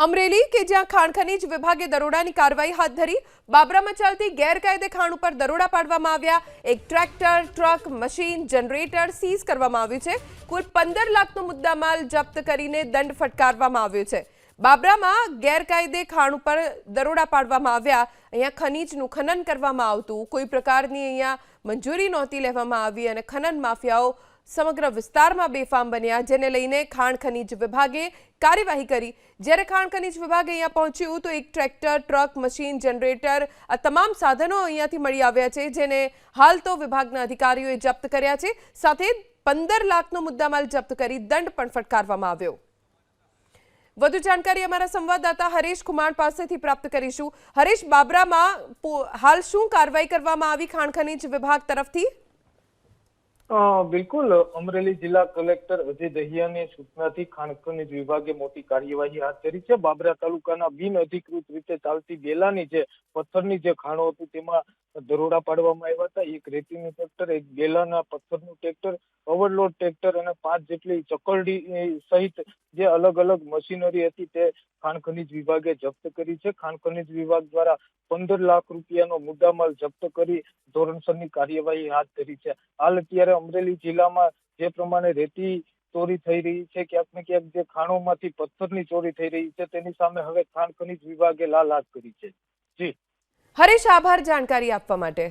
અમરેલી કે જ્યાં ખાણ ખનીજ વિભાગે દરોડાની કાર્યવાહી હાથ ધરી। બાબરામાં ચાલતી ગેરકાયદે ખાણ ઉપર દરોડા પાડવામાં આવ્યા। એક tractor, truck, machine, generator seize કરવામાં આવ્યું છે। કુલ 15 લાખનો મુદ્દામાલ જપ્ત કરીને દંડ ફટકારવામાં આવ્યો છે। બાબરામાં ગેરકાયદે ખાણ ઉપર દરોડા પાડવામાં આવ્યા। અહીંયા ખનીજનું ખનન કરવામાં આવતું, કોઈ પ્રકારની અહીંયા મંજૂરી નહોતી લેવામાં આવી અને ખનન માફિયાઓ સમગ્ર વિસ્તારમાં બેફામ બન્યા, જેને લઈને ખાણ ખનીજ વિભાગે કાર્યવાહી કરી। જ્યારે ખાણ ખનીજ વિભાગ અહીંયા પહોંચ્યું તો એક ટ્રેક્ટર, ટ્રક, મશીન, જનરેટર આ તમામ સાધનો અહીંયાથી મળી આવ્યા છે, જેને હાલ તો વિભાગના અધિકારીઓએ જપ્ત કર્યા છે। સાથે 15 લાખનો મુદ્દામાલ જપ્ત કરી દંડ પણ ફટકારવામાં આવ્યો। વધુ જાણકારી અમારા સંવાદદાતા હરેશ કુમાર પાસેથી પ્રાપ્ત કરીશું। હરેશ, બાબરામાં હાલ શું કાર્યવાહી કરવામાં આવી ખાણ ખનીજ વિભાગ તરફથી? બિલકુલ, અમરેલી જિલ્લા કલેક્ટર અજય દહિયાની સૂચનાથી ખાણ ખનીજ વિભાગે મોટી કાર્યવાહી હાથ ધરી છે। બાબરા તાલુકાના બિન અધિકૃત રીતે ચાલતી ગેલાની જે પથ્થરની જે ખાણો હતી તેમાં દરોડા પાડવામાં આવ્યા હતા। એક રેતીનું ટ્રેક્ટર, એક ગેલાના પથ્થરનું ટ્રેક્ટર, ઓવરલોડ ટ્રેક્ટર અને 5 જેટલી ચકરડી સહિત જે અલગ અલગ મશીનરી હતી તે ખાણ ખનીજ વિભાગે જપ્ત કરી છે। ખાણ ખનીજ વિભાગ દ્વારા 15 લાખ રૂપિયાનો મુદ્દામાલ જપ્ત કરી ધોરણસરની કાર્યવાહી હાથ ધરી છે। હાલ અત્યારે અમરેલી જિલ્લામાં જે પ્રમાણે રેતી ચોરી થઈ રહી છે, ક્યાંક ને ક્યાંક જે ખાણોમાંથી પથ્થરની ચોરી થઈ રહી છે, તેની સામે હવે ખાણ ખનીજ વિભાગે લાલ હાથ કરી છે। જી હરેશ, આભાર જાણકારી આપવા માટે।